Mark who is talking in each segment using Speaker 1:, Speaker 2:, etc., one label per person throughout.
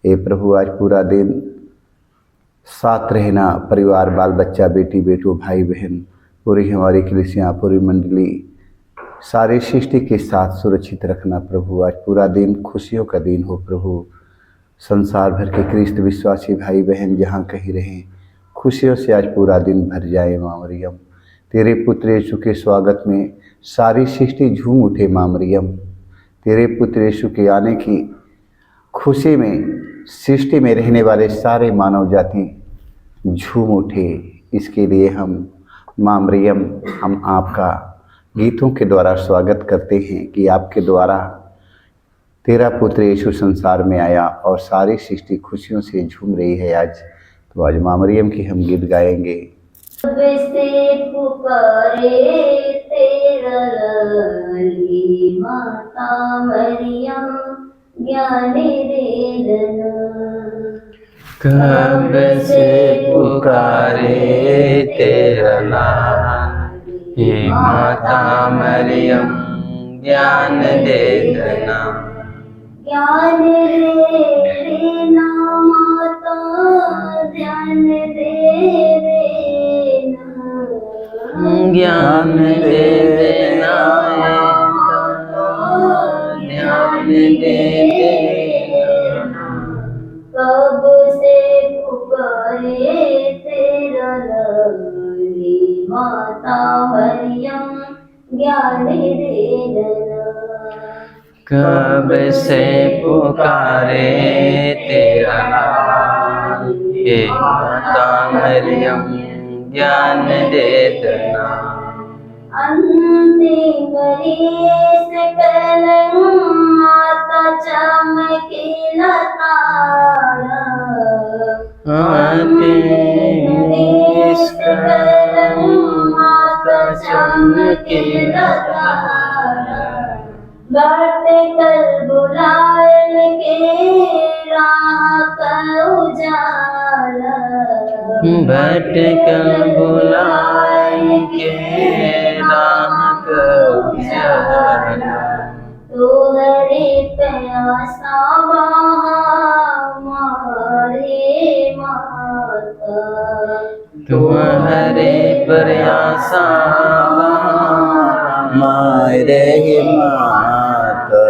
Speaker 1: हे प्रभु आज पूरा दिन साथ रहना, परिवार, बाल बच्चा, बेटी बेटों, भाई बहन, पूरी हमारी कलीसिया, पूरी मंडली, सारी सृष्टि के साथ सुरक्षित रखना प्रभु। आज पूरा दिन खुशियों का दिन हो प्रभु। संसार भर के क्रिस्त विश्वासी भाई बहन जहाँ कहीं रहें, खुशियों से आज पूरा दिन भर जाए माँ मरियम। तेरे पुत्र यीशु के स्वागत में सारी सृष्टि झूम उठे माँ मरियम। तेरे पुत्र यीशु के आने की खुशी में सृष्टि में रहने वाले सारे मानव जाति झूम उठे। इसके लिए हम माँ मरियम, हम आपका गीतों के द्वारा स्वागत करते हैं कि आपके द्वारा तेरा पुत्र यीशु संसार में आया और सारी सृष्टि खुशियों से झूम रही है आज। तो आज माँ मरियम की हम गीत गाएंगे।
Speaker 2: से पुकारे तेरा लाली माता मरियम ज्ञान दे देना।
Speaker 3: कब से पुकारे तेरा लाली माता मरियम ज्ञान दे देना।
Speaker 2: ज्ञान दे देना माता, ध्यान दे देना,
Speaker 3: ज्ञान दे देना माता, ध्यान दे देना।
Speaker 2: कब से पुकारे तेरा लाली माता मरियम ज्ञान दे देना।
Speaker 3: कब से पुकारे तेरा लाली माता मरियम ज्ञान दे देना।
Speaker 2: अंतिम रीस कलम माता चमकीला तारा।
Speaker 3: अंतिम रीस कलम माता चमकीला तारा।
Speaker 2: भटकल बुलायल के राह का उजाला।
Speaker 3: भटकल बुलायल के राह का उजाला।
Speaker 2: तोहरे प्यासा हमारे माता।
Speaker 3: तुम्हारे प्रयासा हमारे माता।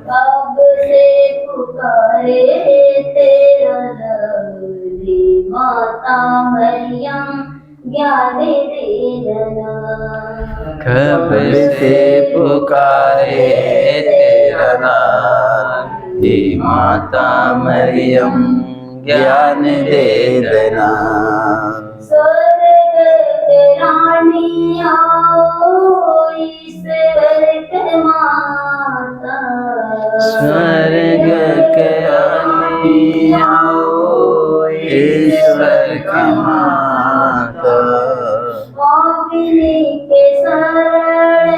Speaker 2: कब से पुकारे तेरा लाली माता मरियम ज्ञान दे देना।
Speaker 3: कब से पुकारे तेरा लाली माता मरियम ज्ञान दे देना।
Speaker 2: स्वर्ग के रानी आओ ईश्वर के माता।
Speaker 3: स्वर्ग के रानी आओ ईश्वर की माता।
Speaker 2: पापिनी के शरण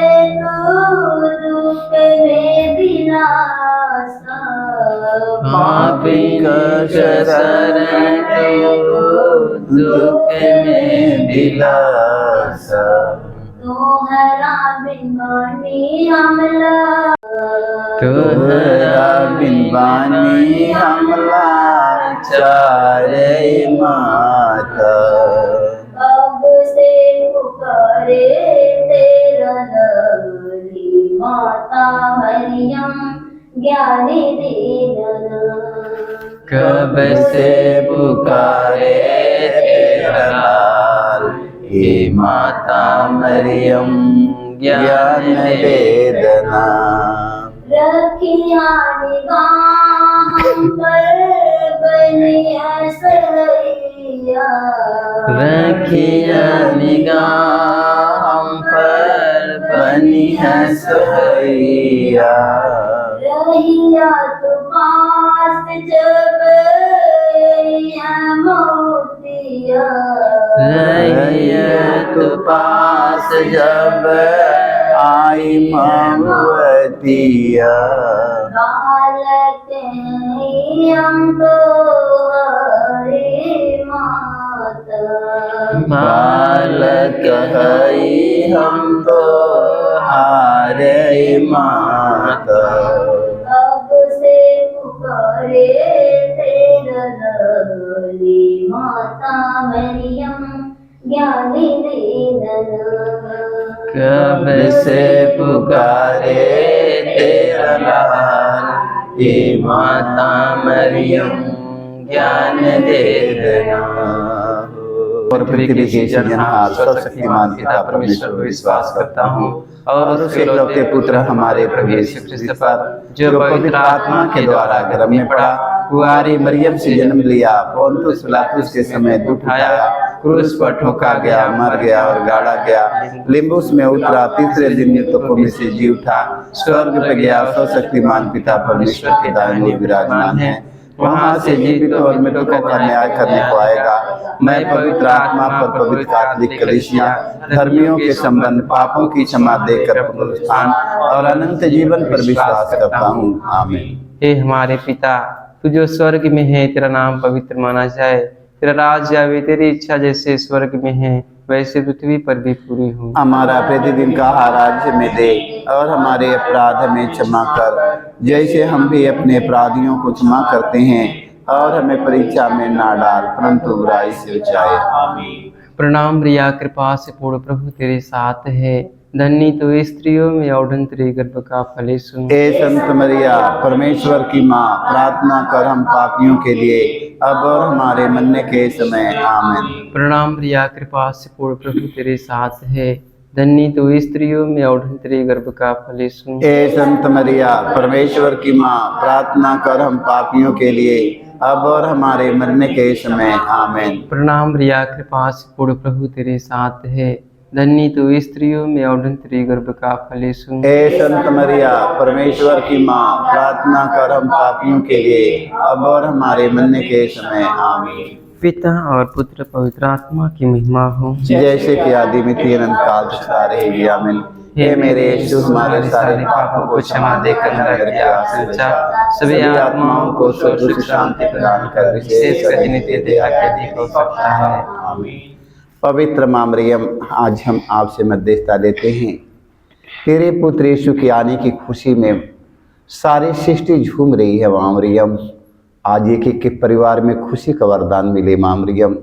Speaker 2: तू दुख में दिलासा।
Speaker 3: पापी का शरण तू दुख में दिलासा।
Speaker 2: तोहरा बिन बानी हमला।
Speaker 3: तोहरा बिन बानी हमला चारे माता।
Speaker 2: कब से पुकारे तेरा लाली माता मरियम ज्ञान दे देना।
Speaker 3: कब से पुकारे तेरा लाली माता मरियम ज्ञान दे देना।
Speaker 2: रखिया निगाह हम पर बनिया सहैया।
Speaker 3: रखिया निगाह हम पर बनी है सहैया।
Speaker 2: रहिया तू पास जब मोतिया।
Speaker 3: रहिया तू पास जब आई ममवतिया।
Speaker 2: बालक हैं हम तुम्हारी माता।
Speaker 3: बालक हई हम तो हारे माता।
Speaker 2: अब से पुकारे माता मरियम ज्ञानी दीन
Speaker 3: कब से पुकारे तेरा लाल, हे माता मरियम ज्ञान दे देना।
Speaker 1: और पृथ्वी के सृजनहार सर्वशक्तिमान पिता परमेश्वर को विश्वास करता हूँ और उसके इकलौते पुत्र हमारे प्रभु यीशु क्रिस्त पर, जो पवित्र आत्मा के द्वारा गर्भ में पड़ा, कुंवारी मरियम से जन्म लिया, पोंतुस पिलातुस के समय दुख उठाया, क्रूस पर ठोका गया, मर गया और गाड़ा गया, लिम्बुस में उतरा, तीसरे दिन मृतकों में से जी उठा, स्वर्ग पे गया, सर्वशक्तिमान पिता परमेश्वर के दाहिने ओर विराजमान है, वहां से जीवित और मृतकों का न्याय करने को आएगा। मैं पवित्र आत्मा पर, पवित्र कैथोलिक कलीसिया, धर्मियों के संबंध, पापों की क्षमा देकर पुनरुत्थान और अनंत जीवन पर विश्वास करता हूँ। आमीन।
Speaker 4: हे हमारे पिता, तू जो स्वर्ग में है, तेरा नाम पवित्र माना जाए, तेरा राज्य आवे, तेरी इच्छा जैसे स्वर्ग में है वैसे पृथ्वी पर भी पूरी हो।
Speaker 1: हमारा प्रतिदिन का आहार आज हमें दे और हमारे अपराध हमें क्षमा कर, जैसे हम भी अपने अपराधियों को क्षमा करते हैं, और हमें परीक्षा में ना डाल परंतु बुराई से बचाए। आमीन।
Speaker 4: प्रणाम रिया, कृपा से पूर्ण प्रभु तेरे साथ है, धन्य तो स्त्रियों में और तेरे गर्भ का फल यीशु।
Speaker 1: ए संत मरिया, परमेश्वर की माँ, प्रार्थना कर हम पापियों के लिए अब और हमारे मरने के समय। आमीन।
Speaker 4: प्रणाम रिया, कृपा से पूर्ण प्रभु तेरे साथ है, धन्य तो स्त्रियों में और तेरे गर्भ का फल यीशु।
Speaker 1: ए संत मरिया, परमेश्वर की माँ, प्रार्थना कर हम पापियों के लिए अब और हमारे मरने के समय। आमीन।
Speaker 4: प्रणाम रिया, कृपा से पूर्ण प्रभु तेरे साथ है, धन्य तो स्त्रियों में और तेरे गर्भ का फल यीशु।
Speaker 1: ए संत मरिया, परमेश्वर की माँ, प्रार्थना कर हम पापियों के लिए अब और हमारे मरने के समय। आमीन।
Speaker 4: पिता और पुत्र पवित्र आत्मा की महिमा हो,
Speaker 1: जैसे कि आदि में थी अनंत काल तक सदा रहेगी। आमीन। हे मेरे यीशु, हमारे सारे पापों को क्षमा देकर नरक के आग से बचा, सभी आत्माओं को सुख शांति प्रदान कर, विशेषकर नित्य दया के अधिक हो सकता है। आमीन। पवित्र माँ मरियम, आज हम आपसे मध्यस्थता लेते हैं। तेरे पुत्र यीशु के आने की खुशी में सारी सृष्टि झूम रही है। माँ मरियम, आज एक एक के परिवार में खुशी का वरदान मिले। माँ मरियम,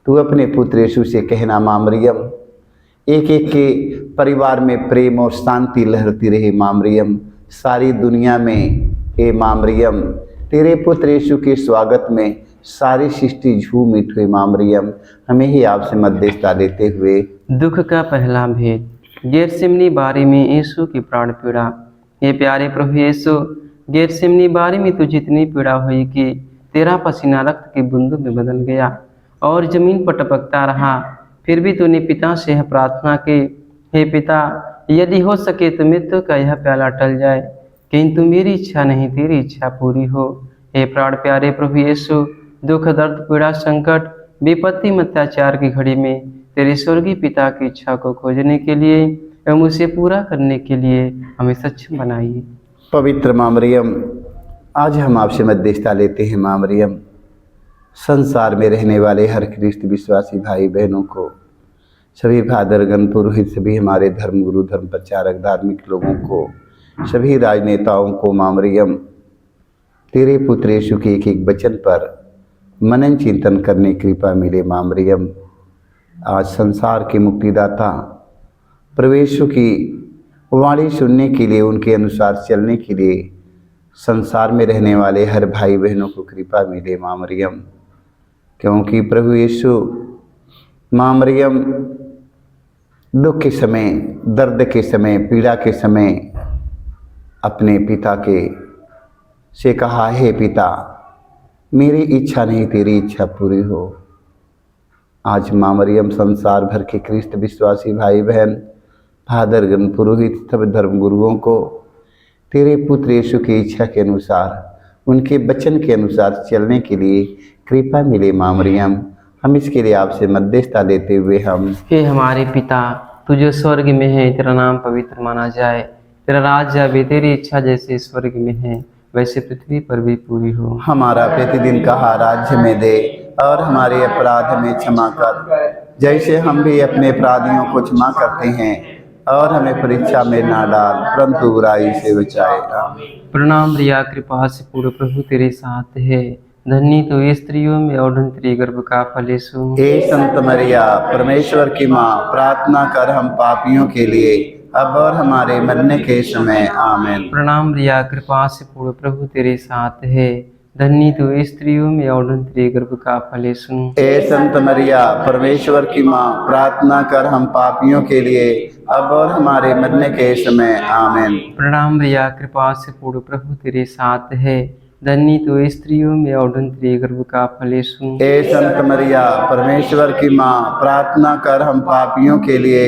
Speaker 1: तू अपने पुत्र यीशु से कहना, माँ मरियम, एक एक के परिवार में प्रेम और शांति लहरती रहे। माँ मरियम, सारी दुनिया में हे माँ मरियम, तेरे पुत्र यीशु के स्वागत में सारी सृष्टि झूम उठे। माँ मरियम, हमें ही आपसे मध्यस्थता लेते हुए
Speaker 4: दुख का पहला भेद, गेरसेमनी बारी में यीशु की प्राण पीड़ा। ये प्यारे प्रभु यीशु, गेरसेमनी बारी में तुझे इतनी पीड़ा हुई कि तेरा पसीना रक्त की बूंदों में बदल गया और जमीन पर टपकता रहा। फिर भी तूने पिता से यह प्रार्थना की, हे पिता, यदि हो सके तो मृत्यु का यह प्याला टल जाए, किंतु मेरी इच्छा नहीं तेरी इच्छा पूरी हो। हे प्राण प्यारे प्रभु यीशु, दुख, दर्द, पीड़ा, संकट, विपत्ति, अत्याचार की घड़ी में तेरे स्वर्गीय पिता की इच्छा को खोजने के लिए एवं उसे पूरा करने के लिए हमें सक्षम बनाइए।
Speaker 1: पवित्र माँ मरियम, आज हम आपसे मध्यस्थता लेते हैं। माँ मरियम, संसार में रहने वाले हर ख्रिस्त विश्वासी भाई बहनों को, सभी फादरगण, पुरोहित, सभी हमारे धर्मगुरु, धर्म प्रचारक, धार्मिक लोगों को, सभी राजनेताओं को माँ मरियम, तेरे पुत्र यीशु के एक एक वचन पर मनन चिंतन करने की कृपा मिले। माँ मरियम, आज संसार के मुक्तिदाता प्रभु यीशु की वाणी सुनने के लिए, उनके अनुसार चलने के लिए संसार में रहने वाले हर भाई बहनों को कृपा मिले। माँ मरियम, क्योंकि प्रभु यीशु माँ मरियम दुख के समय, दर्द के समय, पीड़ा के समय अपने पिता के से कहा, हे पिता, मेरी इच्छा नहीं तेरी इच्छा पूरी हो। आज माँ मरियम संसार भर के ख्रिस्त विश्वासी भाई बहन, फादरगण, पुरोहित, सब धर्मगुरुओं को तेरे पुत्र यीशु की इच्छा के अनुसार, उनके वचन के अनुसार चलने के लिए कृपा मिले। माँ मरियम, हम इसके लिए आपसे मध्यस्थता लेते हुए हम,
Speaker 4: हे हमारे पिता, तू जो स्वर्ग में है, तेरा नाम पवित्र माना जाए, तेरा राज्य आवे, तेरी इच्छा जैसे स्वर्ग में है वैसे पृथ्वी पर भी पूरी हो।
Speaker 1: हमारा प्रतिदिन का आहार आज हमें दे और हमारे अपराध में क्षमा कर, जैसे हम भी अपने अपराधियों को क्षमा करते हैं, और हमें परीक्षा में ना डाल परंतु बुराई से बचाए। आमीन।
Speaker 4: प्रणाम रिया, कृपा से पूर्ण प्रभु तेरे साथ है, धन्य तो स्त्रियों में और धन्य तेरे गर्भ का फल यीशु।
Speaker 1: हे संत मरिया परमेश्वर की माँ, प्रार्थना कर हम पापियों के लिए अब और हमारे मरने के समय आमीन।
Speaker 4: प्रणाम रिया, कृपा से पूर्ण, प्रभु तेरे साथ है। धन्य तो स्त्रियों में और धन्य तेरे गर्भ का फल यीशु।
Speaker 1: हे संत मरिया परमेश्वर की माँ, प्रार्थना कर हम पापियों के लिए अब और हमारे मरने के समय आमीन।
Speaker 4: प्रणाम रिया, कृपा से पूर्ण, प्रभु तेरे साथ है। धन्य तो स्त्रियों में और धन्य तेरे गर्भ का फल यीशु।
Speaker 1: हे संत मरिया परमेश्वर की माँ, प्रार्थना कर हम पापियों के लिए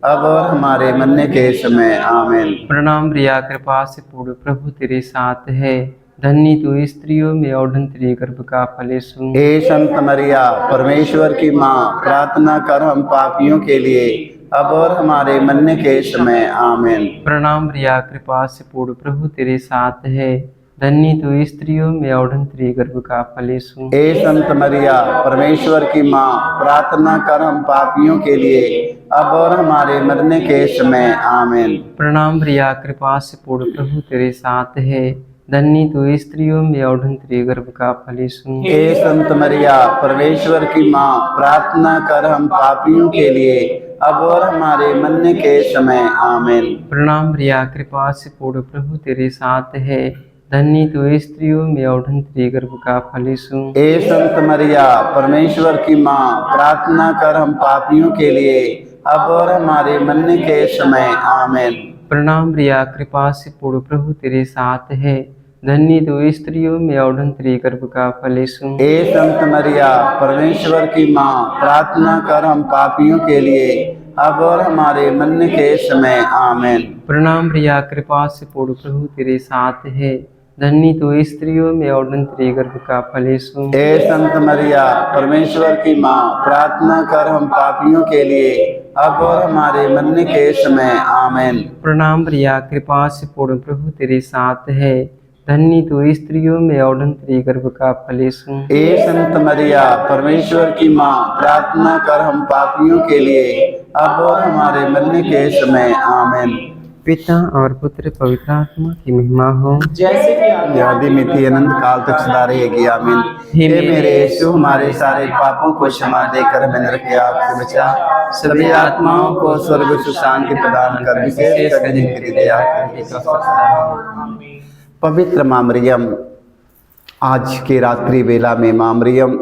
Speaker 1: अब और हमारे मरने के समय आमीन।
Speaker 4: प्रणाम रिया, कृपा से पूर्ण, प्रभु तेरे साथ है। धन्य तो स्त्रियों में और धन्य तेरे गर्भ का फल यीशु।
Speaker 1: हे संत मरिया परमेश्वर की माँ, प्रार्थना कर हम पापियों के लिए अब और हमारे मरने के समय आमीन।
Speaker 4: प्रणाम रिया, कृपा से पूर्ण, प्रभु तेरे साथ है। धन्य तो स्त्रियों में और धन्य तेरे गर्भ का फल यीशु।
Speaker 1: हे संत मरिया परमेश्वर की माँ, प्रार्थना कर हम पापियों के लिए अब और हमारे मरने के समय आमीन।
Speaker 4: प्रणाम रिया, कृपा से पूर्ण, प्रभु तेरे साथ है। धन्य तो स्त्रियों में और धन्य तेरे गर्भ का फल यीशु।
Speaker 1: हे संत मरिया परमेश्वर की माँ, प्रार्थना कर हम पापियों के लिए अब और हमारे मरने के समय आमीन।
Speaker 4: प्रणाम रिया, कृपा से पूर्ण, प्रभु तेरे साथ है। धन्य तो स्त्रियों में और धन्य तेरे गर्भ का फल यीशु।
Speaker 1: हे संत मरिया परमेश्वर की माँ, प्रार्थना कर हम पापियों के लिए अब और हमारे मरने के समय आमीन।
Speaker 4: प्रणाम रिया, कृपा से पूर्ण, प्रभु तेरे साथ है। धन्य तो स्त्रियों में और धन्य तेरे गर्भ का फल यीशु।
Speaker 1: हे संत मरिया परमेश्वर की माँ, प्रार्थना कर हम पापियों के लिए अब और हमारे मरने के समय आमीन।
Speaker 4: प्रणाम रिया, कृपा से पूर्ण, प्रभु तेरे साथ है। धन्य तो स्त्रियों में और धन्य तेरे गर्भ का फल यीशु।
Speaker 1: हे संत मरिया परमेश्वर की माँ, प्रार्थना कर हम पापियों के लिए अब और हमारे मरने के समय आमीन।
Speaker 4: प्रणाम रिया, कृपा से पूर्ण, प्रभु तेरे साथ है। धन्य तो स्त्रियों में और धन्य तेरे गर्भ का फल यीशु।
Speaker 1: हे संत मरिया परमेश्वर की माँ, प्रार्थना कर हम पापियों के लिए अब और हमारे मरने के समय आमीन।
Speaker 4: पिता और पुत्र पवित्र आत्मा की महिमा हो,
Speaker 3: जैसे कि
Speaker 1: आदि मिति अनंत काल तक सदा रहेगी आमीन। हे मेरे यीशु, हमारे सारे पापों को क्षमा देकर हमें नरक की आग से बचा, सभी आत्माओं को स्वर्ग सुख शांति प्रदान कर, विशेष कर जिनकी दया कर। पवित्र माँ मरियम, आज के रात्रि वेला में माँ मरियम,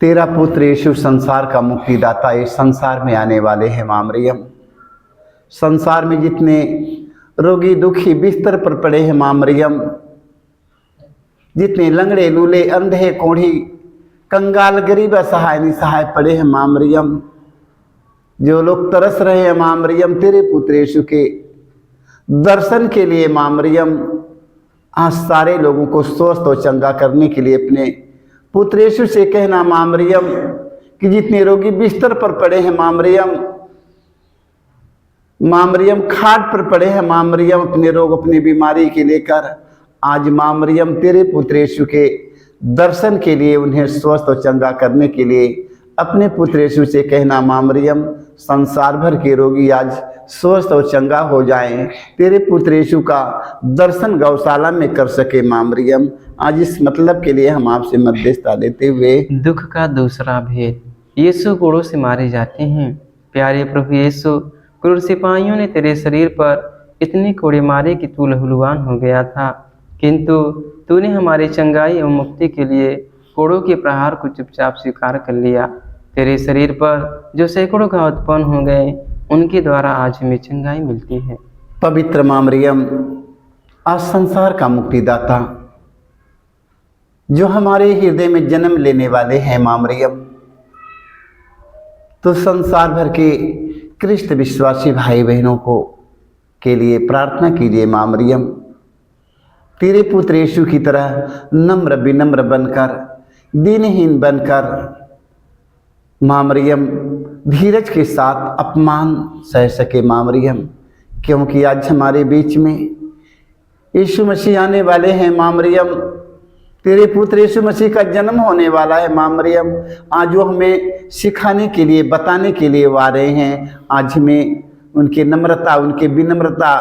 Speaker 1: तेरा पुत्र यीशु संसार का मुक्तिदाता इस संसार में आने वाले हैं। माँ मरियम, संसार में जितने रोगी दुखी बिस्तर पर पड़े हैं माँ मरियम, जितने लंगड़े लूले अंधे कोढ़ी कंगाल गरीब असहाय निसहाय पड़े हैं माँ मरियम, जो लोग तरस रहे हैं माँ मरियम तेरे पुत्र यीशु के दर्शन के लिए माँ मरियम, आज सारे लोगों को स्वस्थ और चंगा करने के लिए अपने पुत्र यीशु से कहना माँ मरियम कि जितने रोगी बिस्तर पर पड़े हैं माँ मरियम खाट पर पड़े हैं माँ मरियम, अपने रोग अपनी बीमारी के लेकर आज माँ मरियम तेरे पुत्र यीशु के दर्शन के लिए उन्हें स्वस्थ और चंगा करने के लिए अपने पुत्र यीशु से कहना माँ मरियम, संसार भर के रोगी आज स्वस्थ और चंगा हो जाएं, तेरे पुत्र यीशु का दर्शन गौशाला में कर सके। माँ मरियम, आज इस मतलब के लिए हम आपसे मध्यस्थता देते हुए
Speaker 4: दुख का दूसरा भेद। यीशु कोड़ों से मारे जाते हैं। प्यारे प्रभु यीशु, क्रूर सिपाहियों ने तेरे शरीर पर इतने कोड़े मारे कि तू लहूलुहान हो गया था, किंतु तूने हमारी चंगाई एवं मुक्ति के लिए कोड़ों के प्रहार को चुपचाप स्वीकार कर लिया। तेरे शरीर पर जो सैकड़ों घाव उत्पन्न हो गए, उनके द्वारा आज हमें चंगाई मिलती है।
Speaker 1: पवित्र माँ मरियम, आज संसार का मुक्तिदाता जो हमारे हृदय में जन्म लेने वाले हैं माँ मरियम, तो संसार भर के कृष्ण विश्वासी भाई बहनों को के लिए प्रार्थना कीजिए। माँ मरियम, तेरे पुत्र यीशु की तरह नम्र विनम्र बनकर, दीनहीन बनकर माँ मरियम धीरज के साथ अपमान सह सके। माँ मरियम, क्योंकि आज हमारे बीच में यीशु मसीह आने वाले हैं। माँ मरियम, तेरे पुत्र यीशु मसीह का जन्म होने वाला है। माँ मरियम, आज वो हमें सिखाने के लिए बताने के लिए वो आ रहे हैं। आज हमें उनकी नम्रता, उनके विनम्रता,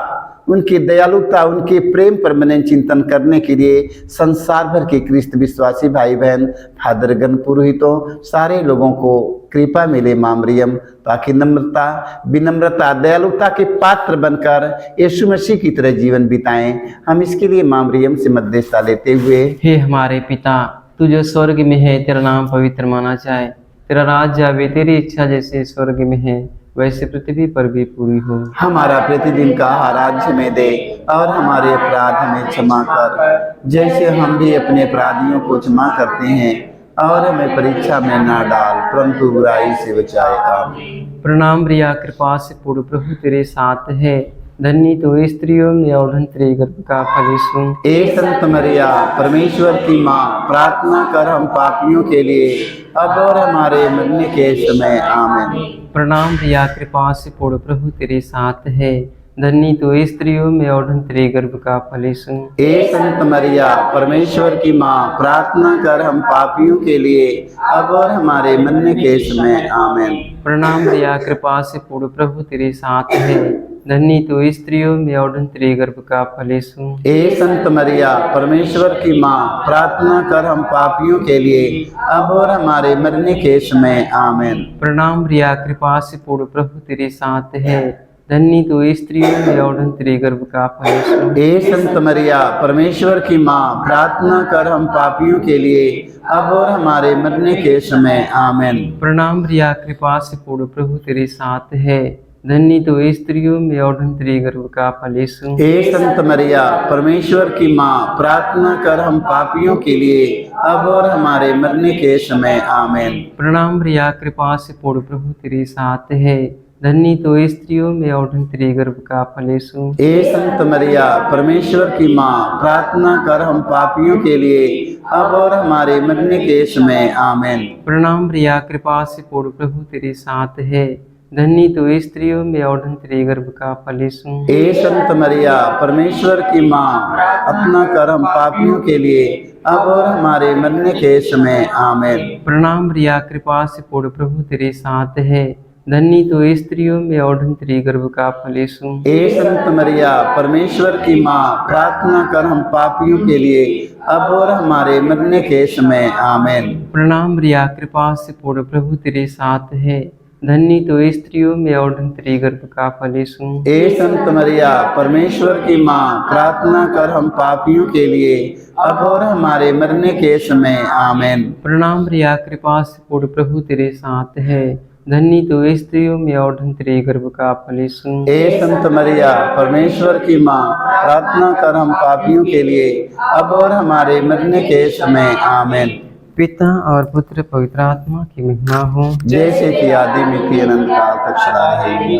Speaker 1: उनकी दयालुता, उनके प्रेम पर मनन चिंतन करने के लिए संसार भर के ख्रिस्त विश्वासी भाई बहन, फादरगण, पुरोहितों, सारे लोगों को कृपा मिले माँ मरियम, ताकि नम्रता, विनम्रता, दयालुता के पात्र बनकर यीशु मसीह की तरह जीवन बिताएं। हम इसके लिए माँ मरियम से मध्यस्थता लेते हुए,
Speaker 4: हे हमारे पिता, तू जो स्वर्ग में है, तेरा नाम पवित्र माना जाए, तेरा राज्य आवे, तेरी इच्छा जैसे स्वर्ग में है वैसे पृथ्वी पर भी पूरी हो।
Speaker 1: हमारा प्रतिदिन का आहार आज हमें दे, और हमारे अपराध हमें क्षमा कर, जैसे हम भी अपने अपराधियों को क्षमा करते हैं, और हमें परीक्षा में ना डाल, परंतु बुराई से बचाए। आमीन।
Speaker 4: प्रणाम प्रिया, कृपा से पूर्ण, प्रभु तेरे साथ है, धन्य तो स्त्रियों में और धन्य तेरे गर्भ का फल यीशु।
Speaker 1: ए संत मरिया, परमेश्वर की माँ, प्रार्थना कर हम पापियों के लिए, अब और हमारे मरने के समय। आमीन।
Speaker 4: प्रणाम प्रिया, कृपा से पूर्ण, प्रभु तेरे साथ है, धन्य तो स्त्रियों में और धन्य तेरे गर्भ का फल यीशु।
Speaker 1: ए संत मरिया, परमेश्वर की माँ, प्रार्थना कर हम पापियों के लिए, अब और हमारे मरने के समय। आमीन।
Speaker 4: प्रणाम प्रिया, कृपा से पूर्ण, प्रभु तेरे साथ है, धन्य तो स्त्रियों में और धन्य तेरे गर्भ का फल यीशु।
Speaker 1: ए संत मरिया, परमेश्वर की माँ, प्रार्थना कर हम पापियों के लिए, अब और हमारे मरने के समय। आमीन।
Speaker 4: प्रणाम प्रिया, कृपा से पूर्ण, प्रभु तेरे साथ है, धन्य तो स्त्रियों में और धन्य तेरे गर्भ का फल यीशु।
Speaker 1: ए संत मरिया, परमेश्वर की माँ, प्रार्थना कर हम पापियों के लिए, अब और हमारे मरने के समय। आमीन।
Speaker 4: प्रणाम प्रिया, कृपा से पूर्ण, प्रभु तेरे साथ है, धन्य तो स्त्रियों में और धन्य तेरे गर्भ का फल यीशु।
Speaker 1: ए संत मरिया, परमेश्वर की माँ, प्रार्थना कर हम पापियों के लिए, अब और हमारे मरने के समय। आमीन।
Speaker 4: प्रणाम प्रिया, कृपा से पूर्ण, प्रभु तेरे साथ है, धन्य तो स्त्रियों में और धन्य तेरे गर्भ का फल यीशु।
Speaker 1: ए संत मरिया, परमेश्वर की माँ, प्रार्थना कर हम पापियों के लिए, अब और हमारे मरने के समय। आमीन।
Speaker 4: प्रणाम प्रिया, कृपा से पूर्ण, प्रभु तेरे साथ है, धन्य तो स्त्रियों में और धन्य तेरे गर्भ का फल यीशु।
Speaker 1: ए संत मरिया, परमेश्वर की माँ, प्रार्थना कर हम पापियों के लिए, अब और हमारे मरने के समय। आमीन।
Speaker 4: प्रणाम प्रिया, कृपा से पूर्ण, प्रभु तेरे साथ है, धन्य तो स्त्रियों में और धन्य तेरे गर्भ का फल यीशु।
Speaker 1: ए संत मरिया, परमेश्वर की माँ, प्रार्थना कर हम पापियों के लिए, अब और हमारे मरने के समय। आमीन।
Speaker 4: प्रणाम प्रिया, कृपा से पूर्ण, प्रभु तेरे साथ है, धन्य तो स्त्रियों में और धन्य तेरे गर्भ का फल यीशु।
Speaker 1: ए संत मरिया, परमेश्वर की माँ, प्रार्थना कर हम पापियों के लिए, अब और हमारे मरने के समय। आमीन।
Speaker 4: प्रणाम प्रिया, कृपा से पूर्ण, प्रभु तेरे साथ है, धन्य तो स्त्रियों में और धन्य तेरे गर्भ का फल यीशु।
Speaker 1: ए संत मरिया, परमेश्वर की माँ, प्रार्थना कर हम पापियों के लिए, अब और हमारे मरने के समय। आमीन।
Speaker 4: पिता और पुत्र पवित्र आत्मा की महिमा हो,
Speaker 1: जैसे कि आदि में थी, अनंत काल तक सदा रहेगी।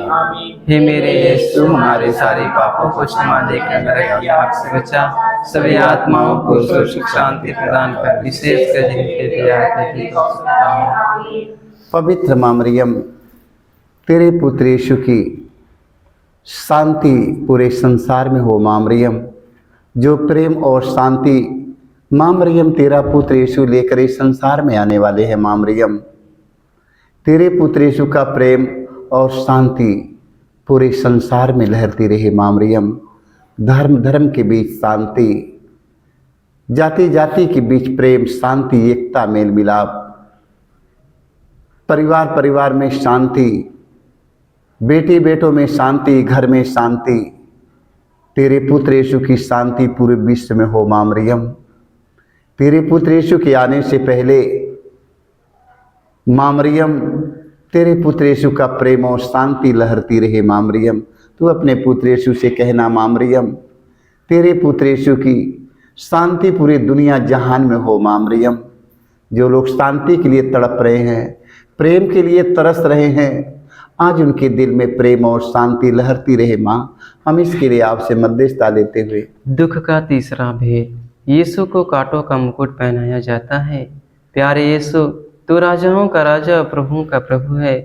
Speaker 4: हे मेरे
Speaker 1: यीशु, हमारे सारे पापों को क्षमा देकर नरक की आग से बचा,
Speaker 4: सभी आत्माओं को सुख शांति प्रदान कर, विशेषकर जिनके प्यार हो।
Speaker 1: पवित्र माँ मरियम, तेरे पुत्र यीशु की शांति पूरे संसार में हो। माँ मरियम, जो प्रेम और शांति माँ मरियम तेरा पुत्र यीशु लेकर इस संसार में आने वाले हैं। माँ मरियम, तेरे पुत्र यीशु का प्रेम और शांति पूरे संसार में लहरती रहे। माँ मरियम, धर्म धर्म के बीच शांति, जाति जाति के बीच प्रेम, शांति, एकता, मेल मिलाप, परिवार परिवार में शांति, बेटी बेटों में शांति, घर में शांति। तेरे पुत्र यीशु की शांति पूरे विश्व में हो। माँ मरियम, तेरे पुत्र यीशु के आने से पहले माँ मरियम, तेरे पुत्र यीशु का प्रेम और शांति लहरती रहे। माँ मरियम, तू अपने पुत्र यीशु से कहना, माँ मरियम, तेरे पुत्र यीशु की शांति पूरी दुनिया जहान में हो। माँ मरियम, जो लोग शांति के लिए तड़प रहे हैं, प्रेम के लिए तरस रहे हैं, आज उनके दिल में प्रेम और शांति लहरती रहे। माँ, हम इसके लिए आपसे मध्यस्थता लेते हुए,
Speaker 4: दुख का तीसरा भेद, यीशु को कांटों का मुकुट पहनाया जाता है। प्यारे यीशु, तू राजाओं का राजा, प्रभुओं का प्रभु है,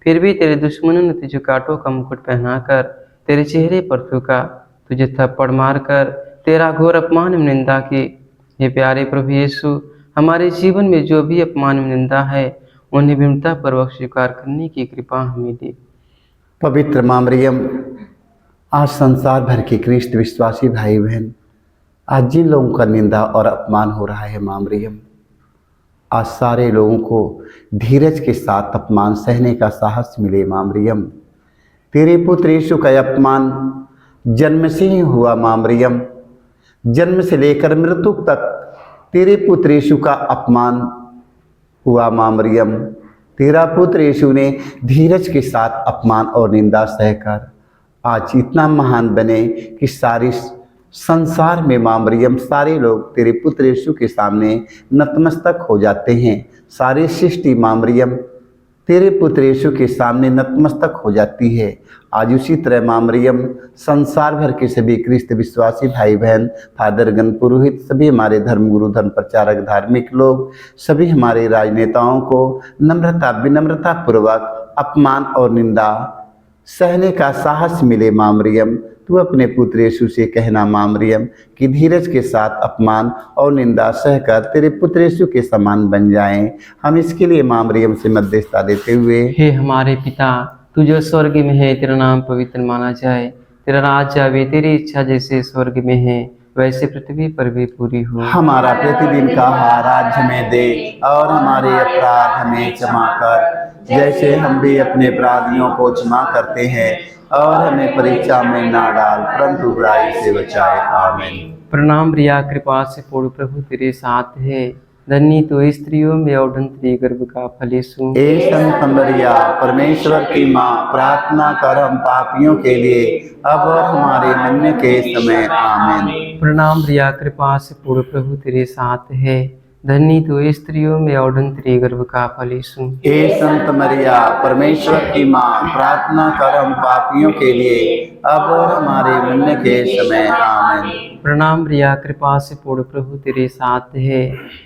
Speaker 4: फिर भी तेरे दुश्मनों ने तुझे कांटों का मुकुट पहनाकर तेरे चेहरे पर थूका, तुझे थप्पड़ मारकर तेरा घोर अपमान में निंदा की। हे प्यारे प्रभु यीशु, हमारे जीवन में जो भी अपमान में निंदा है, उन्हें विनम्रतापूर्वक स्वीकार करने की कृपा हमें दे।
Speaker 1: पवित्र माँ मरियम, आज संसार भर के कृष्ण विश्वासी भाई बहन, आज जिन लोगों का निंदा और अपमान हो रहा है माँ मरियम, आज सारे लोगों को धीरज के साथ अपमान सहने का साहस मिले माँ मरियम। तेरे पुत्र यीशु का अपमान जन्म से ही हुआ माँ मरियम, जन्म से लेकर मृत्यु तक तेरे पुत्र यीशु का अपमान हुआ माँ मरियम। तेरा पुत्र यीशु ने धीरज के साथ अपमान और निंदा सहकर आज इतना महान बने कि सारी संसार में माँ मरियम सारे लोग तेरे पुत्र यीशु के सामने नतमस्तक हो जाते हैं। सारी सृष्टि माँ मरियम तेरे पुत्र यीशु के सामने नतमस्तक हो जाती है। आज उसी तरह माँ मरियम संसार भर के सभी ख्रिस्त विश्वासी भाई बहन, फादरगण, पुरोहित, सभी हमारे धर्मगुरु, धर्म प्रचारक, धार्मिक लोग, सभी हमारे राजनेताओं को विनम्रता पूर्वक अपमान और निंदा सहने का साहस मिले माँ मरियम। तू अपने पुत्र यीशु से कहना माँ मरियम कि धीरज के साथ अपमान और निंदा सहकर तेरे पुत्र यीशु के समान बन जाएं। हम इसके लिए माँ मरियम से मध्यस्थता देते हुए,
Speaker 4: हे हमारे पिता, तू जो स्वर्ग में है, तेरा नाम पवित्र माना जाए, तेरा राज्य आवे, तेरी इच्छा जैसे स्वर्ग में है वैसे पृथ्वी पर भी पूरी हो।
Speaker 1: हमारा प्रतिदिन का आहार आज हमें दे और हमारे अपराध हमें क्षमा कर जैसे हम भी अपने अपराधियों को क्षमा करते हैं, और हमें परीक्षा में ना डाल परंतु बुराई से बचाए। आमीन।
Speaker 4: प्रणाम प्रिया, कृपा से पूर्ण प्रभु तेरे साथ है, धन्य तो स्त्रियों में और तेरी गर्भ का फल यीशु।
Speaker 1: ए संत मरिया, परमेश्वर की माँ, प्रार्थना कर हम पापियों के लिए अब और हमारे मरने के समय। आमीन।
Speaker 4: प्रणाम प्रिया, कृपा से पूर्ण प्रभु तेरे साथ है, धन्य तो स्त्रियों में और तेरी गर्भ का फल यीशु।
Speaker 1: ए संत मरिया, परमेश्वर की माँ, प्रार्थना कर हम पापियों के लिए अब और हमारे मरने के समय। आमीन।
Speaker 4: प्रणाम प्रिया, कृपा से पूर्ण प्रभु तेरे साथ है,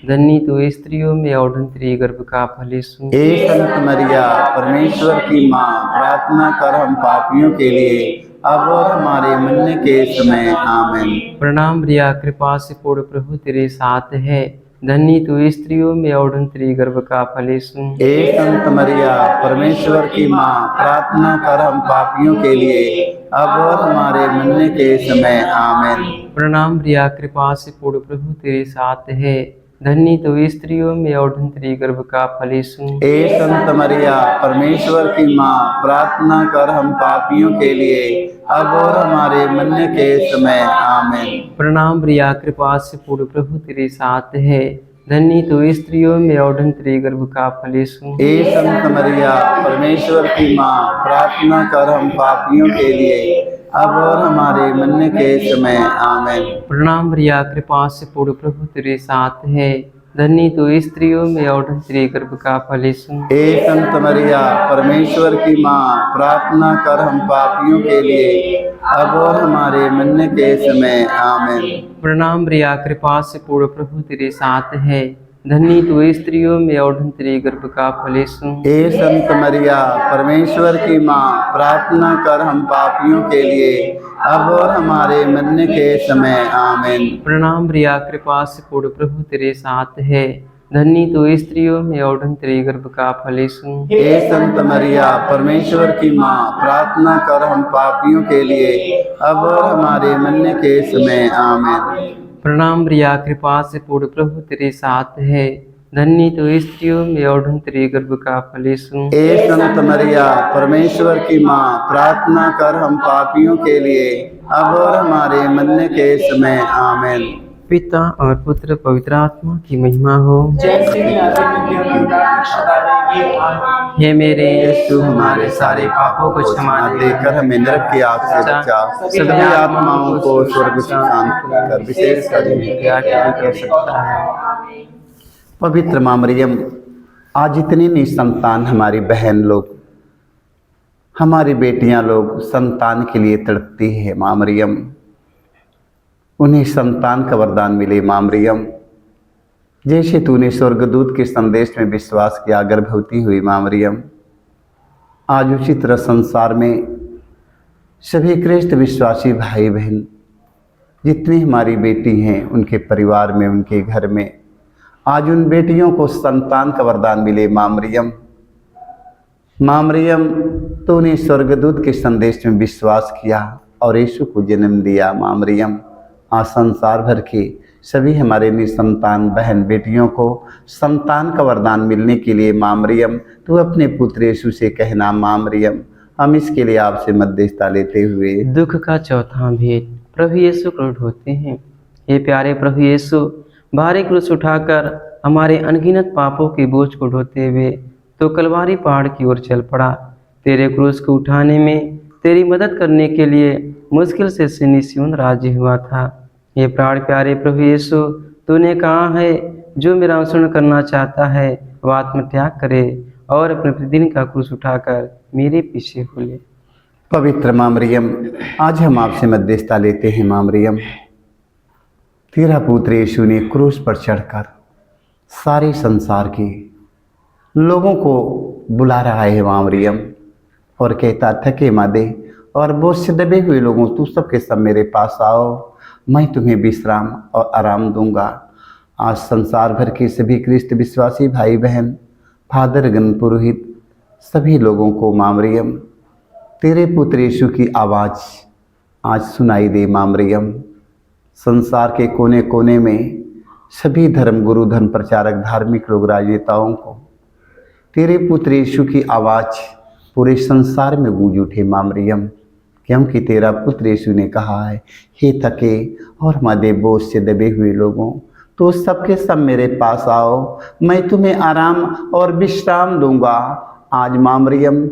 Speaker 4: धन्य तो स्त्रियों में और तेरी गर्भ का फल यीशु।
Speaker 1: ए संत मरिया, परमेश्वर की माँ, प्रार्थना कर हम पापियों के लिए अब और हमारे मरने के समय। आमीन।
Speaker 4: प्रणाम प्रिया, कृपा से पूर्ण प्रभु तेरे साथ है, धन्य तो स्त्रियों में और तेरी गर्भ का फल यीशु।
Speaker 1: ए संत मरिया, परमेश्वर की माँ, प्रार्थना कर हम पापियों के लिए अब और हमारे मरने के समय। आमीन।
Speaker 4: प्रणाम प्रिया, कृपा से पूर्ण प्रभु तेरे साथ है, धन्य तो स्त्रियों में और तेरी गर्भ का फल यीशु।
Speaker 1: ए संत मरिया, परमेश्वर की माँ, प्रार्थना कर हम पापियों के लिए अब और हमारे मरने के समय। आमीन।
Speaker 4: प्रणाम प्रिया, कृपा से पूर्ण प्रभु तेरे साथ है, धन्य तो स्त्रियों में और तेरी गर्भ का फल यीशु।
Speaker 1: ए संत मरिया, परमेश्वर की माँ, प्रार्थना कर हम पापियों के लिए अब और हमारे मरने के समय। आमीन।
Speaker 4: प्रणाम प्रिया, कृपा से पूर्ण प्रभु तेरे साथ है, धन्य तो स्त्रियों में और तेरी गर्भ का फल यीशु।
Speaker 1: ए संत मरिया, परमेश्वर की माँ, प्रार्थना कर हम पापियों के लिए अब और हमारे मरने के समय। आमीन।
Speaker 4: प्रणाम प्रिया, कृपा से पूर्ण प्रभु तेरे साथ है, धन्य तो स्त्रियों में और तेरी गर्भ का फल यीशु।
Speaker 1: ए संत मरिया, परमेश्वर की माँ, प्रार्थना कर हम पापियों के लिए अब और हमारे मरने के समय। आमीन।
Speaker 4: प्रणाम प्रिया, कृपा से पूर्ण प्रभु तेरे साथ है, धन्य तो स्त्रियों में और तेरी गर्भ का फल यीशु।
Speaker 1: ए संत मरिया, परमेश्वर की माँ, प्रार्थना कर हम पापियों के लिए अब और हमारे मरने के समय। आमीन।
Speaker 4: प्रणाम प्रिया, कृपा से पूर्ण प्रभु तेरे साथ है, धन्य तो स्त्रियों में और तेरी गर्भ का फल यीशु।
Speaker 1: ए संत मरिया, परमेश्वर की माँ, प्रार्थना कर हम पापियों के लिए अब और हमारे मरने के समय। आमीन।
Speaker 4: पिता और पुत्र पवित्र आत्मा की महिमा हो। हे मेरे
Speaker 1: यीशु, हमारे सारे पापों को क्षमा देकर हमें नरक की आग से बचा, सभी आत्माओं को स्वर्ग से शांत कर विशेष कर सकता है। पवित्र माँ मरियम, आज इतनी निसंतान हमारी बहन लोग, हमारी बेटियां लोग संतान के लिए तड़पती है माँ मरियम, उन्हें संतान का वरदान मिले माँ मरियम। जैसे तूने स्वर्गदूत के संदेश में विश्वास किया गर्भवती हुई माँ मरियम, आज उसी तरह संसार में सभी ख्रिस्त विश्वासी भाई बहन जितनी हमारी बेटी हैं, उनके परिवार में, उनके घर में आज उन बेटियों को संतान का वरदान मिले माँ मरियम। माँ मरियम, तूने स्वर्गदूत के संदेश में विश्वास किया और यीशु को जन्म दिया। माँ मरियम, आज संसार भर के सभी हमारे निसंतान बहन बेटियों को संतान का वरदान मिलने के लिए माँ मरियम तू अपने पुत्र यीशु से कहना। माँ मरियम, हम इसके लिए आपसे मध्यस्थता लेते हुए
Speaker 4: दुख का चौथा भेद। प्रभु यीशु क्रूस होते हैं। ये प्यारे प्रभु यीशु भारी क्रूस उठाकर हमारे अनगिनत पापों के बोझ को ढोते हुए तो कलवारी पहाड़ की ओर चल पड़ा। तेरे क्रूस को उठाने में तेरी मदद करने के लिए मुश्किल से सियोन राजी हुआ था। ये प्राण प्यारे प्रभु यीशु, तूने कहा है जो मेरा अनुसरण करना चाहता है वह आत्मत्याग करे और अपने प्रतिदिन का क्रूस उठाकर मेरे पीछे हो ले।
Speaker 1: पवित्र माँ मरियम, आज हम आपसे मध्यस्थता लेते हैं। माँ मरियम, तेरा पुत्र यीशु ने क्रूस पर चढ़कर सारे संसार के लोगों को बुला रहा है माँ मरियम, और कहता थके मादे और बोझ से दबे हुए लोगों, तू सबके सब मेरे पास आओ, मैं तुम्हें विश्राम और आराम दूंगा। आज संसार भर के सभी ख्रिस्त विश्वासी भाई बहन, फादर गण, पुरोहित, सभी लोगों को माँ मरियम तेरे पुत्र यीशु की आवाज़ आज सुनाई दे। माँ मरियम, संसार के कोने कोने में सभी धर्म गुरु, धर्म प्रचारक, धार्मिक लोग, राजनेताओं को तेरे पुत्र यीशु की आवाज़ पूरे संसार में गूंज उठे। माँ मरियम, क्योंकि तेरा पुत्र यीशु ने कहा है, हे थके और मादे बोझ से दबे हुए लोगों, तो सबके सब मेरे पास आओ, मैं तुम्हें आराम और विश्राम दूंगा। आज माँ मरियम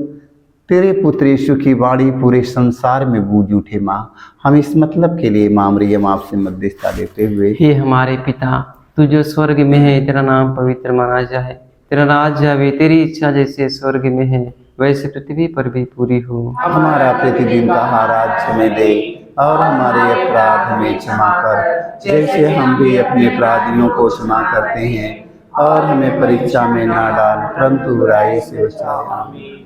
Speaker 1: तेरे पुत्र यीशु की वाणी पूरे संसार में गूंज उठे। माँ, हम इस मतलब के लिए माँ मरियम आपसे मध्यस्थता लेते हुए,
Speaker 4: हे हमारे पिता, तू जो स्वर्ग में है, तेरा नाम पवित्र माना जाए, तेरा राज्य आवे, तेरी इच्छा जैसे स्वर्ग में है वैसे पृथ्वी पर भी पूरी हो।
Speaker 1: हमारा प्रतिदिन का आहार आज हमें दे, और हमारे अपराध हमें क्षमा कर जैसे हम भी अपने अपराधियों को क्षमा करते हैं, और हमें परीक्षा में ना डाल परंतु बुराई से बचा।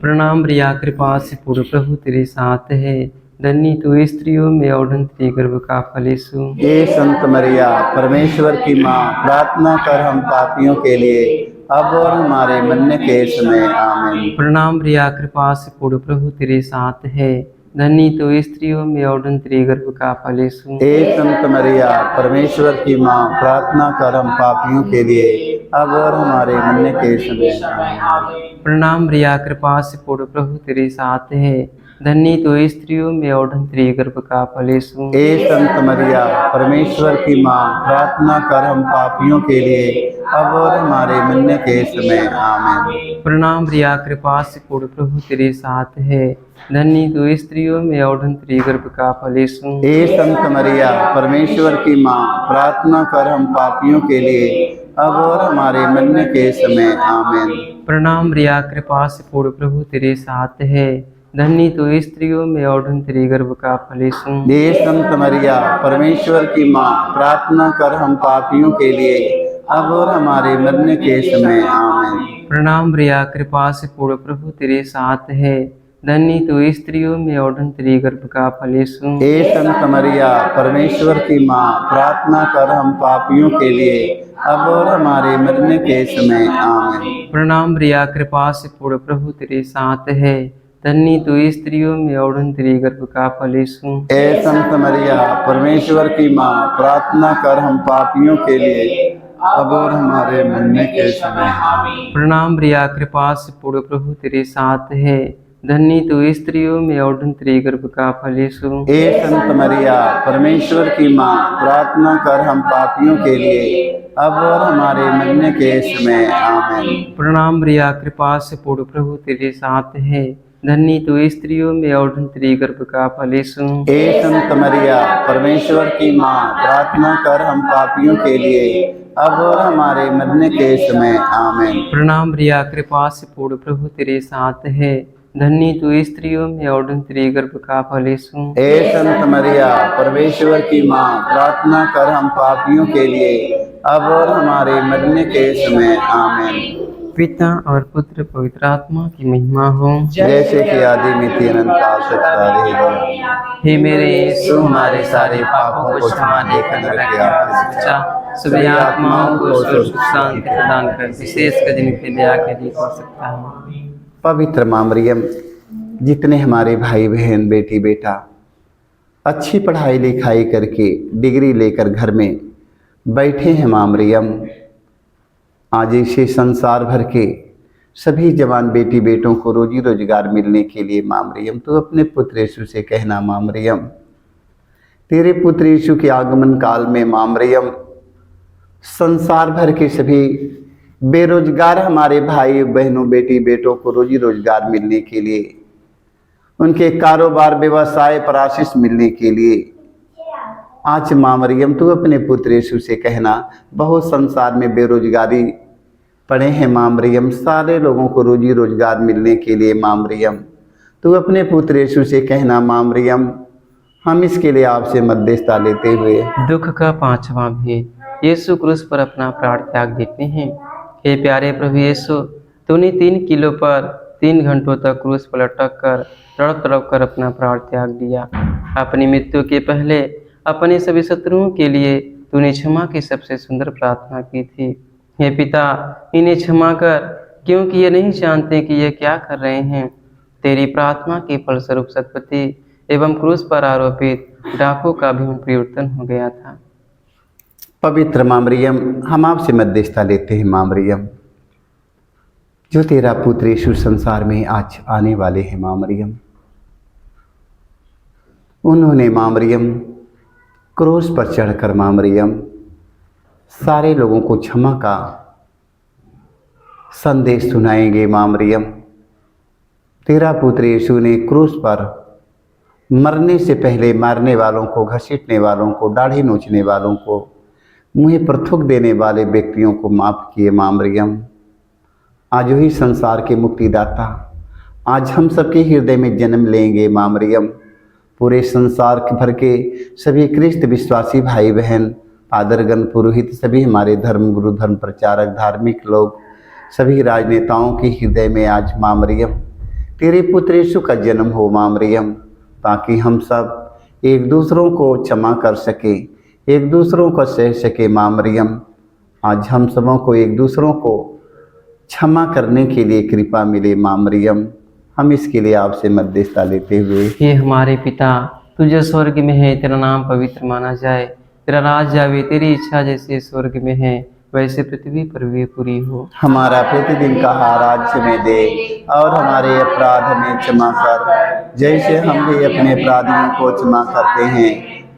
Speaker 4: प्रणाम प्रिया, कृपा से पूर्ण प्रभु तेरे साथ है, धन्य तू स्त्रियों में और तेरे गर्भ का फल यीशु।
Speaker 1: हे संत मरिया, परमेश्वर की माँ, प्रार्थना कर हम पापियों के लिए अब और हमारे मरने के समय आमीन।
Speaker 4: प्रणाम प्रिया, कृपा से पूर्ण प्रभु तेरे साथ है, धन्य तो स्त्रियों में और तेरे गर्भ का फल यीशु।
Speaker 1: हे संत मरिया, परमेश्वर की माँ, प्रार्थना कर हम पापियों के लिए अब और हमारे मरने के समय आमीन।
Speaker 4: प्रणाम प्रिया, कृपा से पूर्ण प्रभु तेरे साथ है, धन्य तो स्त्रियों में और तेरे गर्भ का फल यीशु।
Speaker 1: हे संत मरिया, परमेश्वर की माँ, प्रार्थना कर हम पापियों के लिए अब और हमारे मरने के समय आमीन।
Speaker 4: प्रणाम प्रिया, कृपा से पूर्ण प्रभु तेरे साथ है, धन्य तो स्त्रियों में और तेरे गर्भ का फल यीशु।
Speaker 1: हे संत मरिया, परमेश्वर की माँ, प्रार्थना कर हम पापियों के लिए अब और हमारे मरने के समय आमीन।
Speaker 4: प्रणाम प्रिया, कृपा से पूर्ण प्रभु तेरे साथ है, धन्य तो स्त्रियों में और तेरे गर्भ का फल यीशु।
Speaker 1: हे संत मरिया, परमेश्वर की माँ, प्रार्थना कर हम पापियों के लिए अब और हमारे मरने के समय आमीन।
Speaker 4: प्रणाम प्रिया, कृपा से पूर्ण प्रभु तेरे साथ है, धन्य तो स्त्रियों में और तेरे गर्भ का फल यीशु।
Speaker 1: हे संत मरिया, परमेश्वर की माँ, प्रार्थना कर हम पापियों के लिए अब और हमारे मरने के समय आमीन।
Speaker 4: प्रणाम प्रिया, कृपा से पूर्ण प्रभु तेरे साथ है, धन्य तो स्त्रियों में और तेरे गर्भ का फल यीशु।
Speaker 1: हे संत मरिया, परमेश्वर की माँ, प्रार्थना कर हम पापियों के लिए अब और हमारे मरने के समय आमीन।
Speaker 4: प्रणाम प्रिया, कृपा से पूर्ण प्रभु तेरे साथ है, धन्य तो स्त्रियों में और तेरे गर्भ का फल यीशु।
Speaker 1: हे संत मरिया, परमेश्वर की माँ, प्रार्थना कर हम पापियों के लिए अब और हमारे मरने के समय आमीन।
Speaker 4: प्रणाम प्रिया, कृपा से पूर्ण प्रभु तेरे साथ है, धन्य तो स्त्रियों में और तेरे गर्भ का फल यीशु।
Speaker 1: हे संत मरिया, परमेश्वर की माँ, प्रार्थना कर हम पापियों के लिए अब और हमारे मरने के समय आमीन।
Speaker 4: प्रणाम प्रिया, कृपा से पूर्ण प्रभु तेरे साथ है, धन्य तो स्त्रियों में और तेरे गर्भ का फल यीशु।
Speaker 1: हे संत मरिया, परमेश्वर की माँ, प्रार्थना कर हम पापियों के लिए अब और हमारे मरने के समय आमीन।
Speaker 4: पिता और पुत्र पवित्र आत्मा की महिमा हो,
Speaker 1: जैसे कि आदि में थी अनंत काल तक रहेगा।
Speaker 4: हे मेरे यीशु, हमारे सारे पापों को क्षमा देकर रक्षा सभी आत्माओं को सुख शांति प्रदान कर, विशेषकर जिनके दया के लिए हो सकता है।
Speaker 1: पवित्र माँ मरियम, जितने हमारे भाई बहन, बेटी बेटा अच्छी पढ़ाई लिखाई करके डिग्री लेकर घर में बैठे हैं माँ मरियम। आज इसे संसार भर के सभी जवान बेटी बेटों को रोजी रोजगार मिलने के लिए माँ मरियम तो अपने पुत्र यीशु से कहना माँ मरियम, तेरे पुत्र यीशु के आगमन काल में माँ मरियम संसार भर के सभी बेरोजगार हमारे भाई बहनों बेटी बेटों को रोजी रोजगार मिलने के लिए, उनके कारोबार व्यवसाय पर आशीष मिलने के लिए आज माँ मरियम तू अपने पुत्र यीशु से कहना, बहुत संसार में बेरोजगारी पड़े हैं माँ मरियम, सारे लोगों को रोजी रोजगार मिलने के लिए माँ मरियम तू अपने पुत्र यीशु से कहना माँ मरियम, हम इसके लिए आपसे मध्यस्थता लेते हुए।
Speaker 4: दुख का पांचवा भेद, यीशु क्रूस पर अपना प्राण त्याग देते हैं। हे प्यारे प्रभु यीशु, तूने 3 किलो पर 3 घंटों तक क्रूस पर लटक कर तड़प तड़प कर अपना प्राण त्याग दिया। अपनी मृत्यु के पहले अपने सभी शत्रुओं के लिए तूने क्षमा की सबसे सुंदर प्रार्थना की थी। हे पिता, इन्हें क्षमा कर, क्योंकि ये नहीं जानते कि ये क्या कर रहे हैं। तेरी प्रार्थना के फलस्वरूप सतपति एवं क्रूस पर आरोपित डाकू का भी परिवर्तन हो गया था।
Speaker 1: पवित्र माँ मरियम, हम आपसे मध्यस्थता लेते हैं माँ मरियम, जो तेरा पुत्र यीशु संसार में आज आने वाले हैं माँ मरियम, उन्होंने माँ मरियम क्रूस पर चढ़कर माँ मरियम सारे लोगों को क्षमा का संदेश सुनाएंगे। माँ मरियम, तेरा पुत्र यीशु ने क्रूस पर मरने से पहले मारने वालों को, घसीटने वालों को, दाढ़ी नोचने वालों को, मुँह पर थूक देने वाले व्यक्तियों को माफ़ किए। माँ मरियम, आज वही संसार के मुक्तिदाता आज हम सबके हृदय में जन्म लेंगे। माँ मरियम, पूरे संसार भर के सभी ख्रिस्त विश्वासी भाई बहन, पादरगण, पुरोहित, सभी हमारे धर्म गुरु, धर्म प्रचारक, धार्मिक लोग, सभी राजनेताओं के हृदय में आज माँ मरियम तेरे पुत्र यीशु का जन्म हो माँ मरियम, ताकि हम सब एक दूसरों को क्षमा कर सके, एक दूसरों को सह सके। माँ मरियम, आज हम सबों को एक दूसरों को क्षमा करने के लिए कृपा मिले। माँ मरियम, हम इसके लिए आपसे मध्यस्थता लेते हुए।
Speaker 4: हे हमारे पिता, तू जो स्वर्ग में है, तेरा नाम पवित्र माना जाए, तेरा राज आवे, तेरी इच्छा जैसे स्वर्ग में है वैसे पृथ्वी पर भी पूरी हो।
Speaker 1: हमारा प्रतिदिन का आहार आज हमें दे, और हमारे अपराध हमें क्षमा कर, जैसे हम भी अपने अपराधियों को क्षमा करते हैं,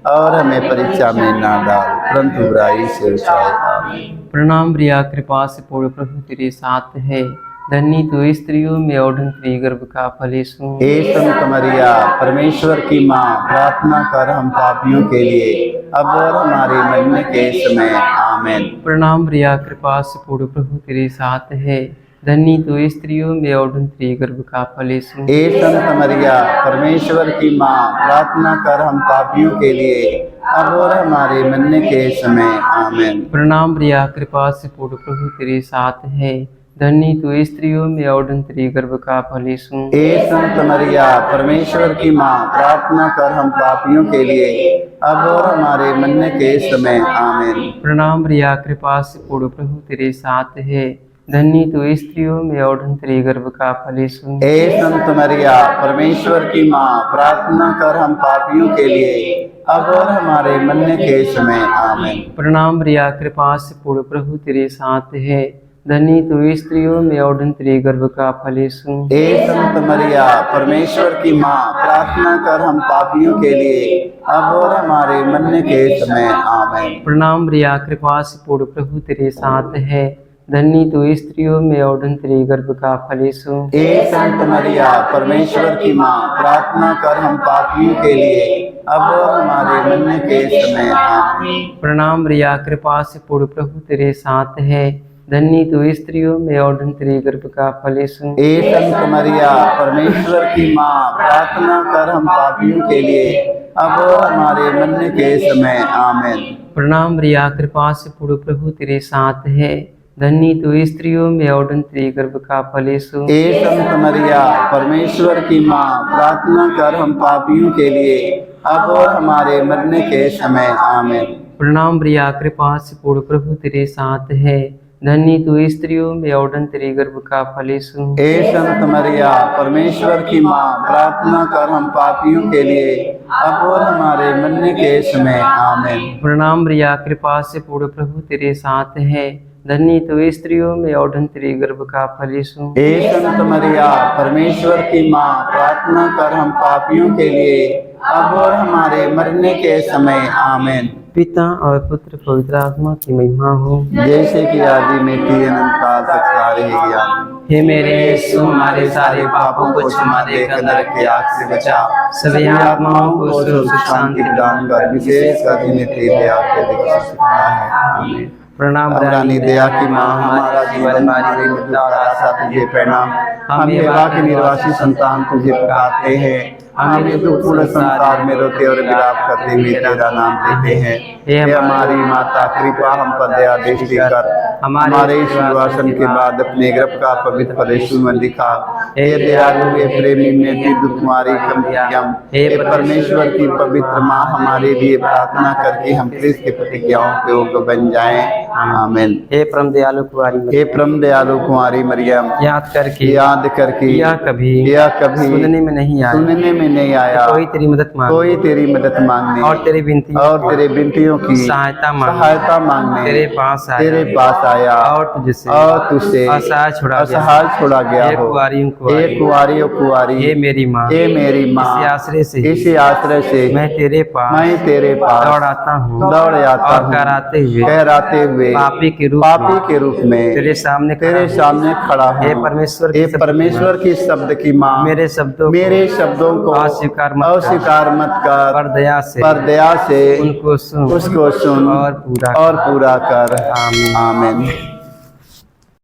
Speaker 1: और हमें परीक्षा में ना डाल, परंतु बुराई से बचाए। आमीन।
Speaker 4: प्रणाम प्रिया, कृपा से पूर्ण प्रभु तेरे साथ है, धन्य तू स्त्रियों में और तेरी गर्भ का फल यीशु।
Speaker 1: हे संत मरिया, परमेश्वर की माँ, प्रार्थना कर हम पापियों के लिए, अब और हमारे मरने के समय। आमीन।
Speaker 4: प्रणाम प्रिया, कृपा से पूर्ण प्रभु तेरे साथ है, धन्य तू स्त्रियों में और तेरी गर्भ का फल यीशु।
Speaker 1: हे संत मरिया, परमेश्वर की माँ, प्रार्थना कर हम पापियों के लिए, अब और हमारे मरने के समय। आमीन।
Speaker 4: प्रणाम प्रिया, कृपा से पूर्ण प्रभु तेरे साथ है, धन्य तू स्त्रियों में और तेरी गर्भ का फल यीशु।
Speaker 1: हे संत मरिया, परमेश्वर की माँ, प्रार्थना कर हम पापियों के लिए, अब और हमारे मरने के समय। आमीन।
Speaker 4: प्रणाम प्रिया, कृपा से पूर्ण प्रभु तेरे साथ है, धन्य तू स्त्रियों में और तेरी गर्भ का फल यीशु।
Speaker 1: हे संत मरिया, परमेश्वर की माँ, प्रार्थना कर हम पापियों के लिए, अब और हमारे मरने के समय। आमीन।
Speaker 4: प्रणाम प्रिया, कृपा से पूर्ण प्रभु तेरे साथ है, धन्य तू स्त्रियों में और तेरी गर्भ का फल यीशु।
Speaker 1: हे संत मरिया, परमेश्वर की माँ, प्रार्थना कर हम पापियों के लिए, अब और हमारे मरने के समय। आमीन।
Speaker 4: प्रणाम प्रिया, कृपा से पूर्ण प्रभु तेरे साथ है, धन्य तू स्त्रियों में और तेरी गर्भ का फल यीशु।
Speaker 1: हे संत मरिया, परमेश्वर की माँ, प्रार्थना कर हम पापियों के लिए, अब और हमारे मरने के समय। आमीन।
Speaker 4: प्रणाम प्रिया, कृपा से पूर्ण प्रभु तेरे साथ है, धन्य तू स्त्रियों में और तेरी गर्भ का फल यीशु।
Speaker 1: हे संत मरिया, परमेश्वर की माँ, प्रार्थना कर हम पापियों के लिए, अब और हमारे मरने के समय। आमीन।
Speaker 4: प्रणाम प्रिया, कृपा से पूर्ण प्रभु तेरे साथ है, धन्य तू स्त्रियों में और तेरी गर्भ का फल यीशु।
Speaker 1: हे संत मरिया, परमेश्वर की माँ, प्रार्थना कर हम पापियों के लिए, अब और हमारे मरने के समय। आमीन।
Speaker 4: प्रणाम प्रिया, कृपा से पूर्ण प्रभु तेरे साथ है, धन्य तू स्त्रियों में और तेरी गर्भ का फल यीशु।
Speaker 1: हे संत मरिया, परमेश्वर की माँ, प्रार्थना कर हम पापियों के लिए, अब और हमारे मरने के समय आमीन।
Speaker 4: प्रणाम प्रिया, कृपा से पूर्ण प्रभु तेरे साथ है, धन्य तो स्त्रियों में और धन तेरे गर्भ का फल यीशु।
Speaker 1: हे संत मरिया परमेश्वर की माँ, प्रार्थना कर हम पापियों के लिए अब और हमारे मरने के समय आमीन।
Speaker 4: पिता और पुत्र पवित्र आत्मा की महिमा हो,
Speaker 1: जैसे कि आदि में थी अनंत काल तक सदा रहेगी आमीन।
Speaker 4: हे मेरे यीशु, हमारे सारे पापों को क्षमा देकर नरक की आग से बचा, सभी आत्माओं को सुख शांति प्रदान कर,
Speaker 1: विशेष कर जिन्हें तेरी दया के अधिक सकता है आमीन।
Speaker 4: प्रणाम
Speaker 1: रानी दया की माँ, हमारा जीवन हमारी मृत्यु और आशा तुझे प्रणाम। हम एवा के निर्वासी संतान तुझे पुकारते हैं, हमें दुखपूर्ण संसार में रोते और विलाप करते हुए तेरा नाम लेते हैं। हे हमारी माता, कृपा हम पर दया दृष्टि कर, हमारे इस निर्वासन के बाद अपने गर्भ का पवित्र फल यीशु में दिखा। हे दयालु, हे प्रेमी, मेरी तुम्हारी कमतियम, हे परमेश्वर की पवित्र माँ, हमारे लिए प्रार्थना करके हम क्रिस्त की प्रतिज्ञाओं के योग्य बन जाएं आमीन।
Speaker 4: हे परम दयालु कुंवारी
Speaker 1: हे परम दयालु कुंवारी मरियम,
Speaker 4: याद करके
Speaker 1: या कभी
Speaker 4: सुनने में नहीं आया,
Speaker 1: सुनने में नहीं आया,
Speaker 4: कोई तेरी मदद मांगने
Speaker 1: और तेरी विनतियों की
Speaker 4: सहायता
Speaker 1: मांगने
Speaker 4: तेरे पास
Speaker 1: आया
Speaker 4: और
Speaker 1: तुझसे
Speaker 4: असहाय
Speaker 1: छोड़ा गया
Speaker 4: हे
Speaker 1: हो।
Speaker 4: कुंवारी, हे मेरी माँ, इसी आश्रय से मैं तेरे पास दौड़ आता हूँ और कराते हुए पापी के रूप में तेरे सामने
Speaker 1: खड़ा हूँ।
Speaker 4: हे
Speaker 1: परमेश्वर की शब्द की माँ,
Speaker 4: मेरे शब्दों को अस्वीकार मत कर, पर दया से उनको सुन
Speaker 1: और पूरा कर
Speaker 4: आमीन।
Speaker 1: आमीन।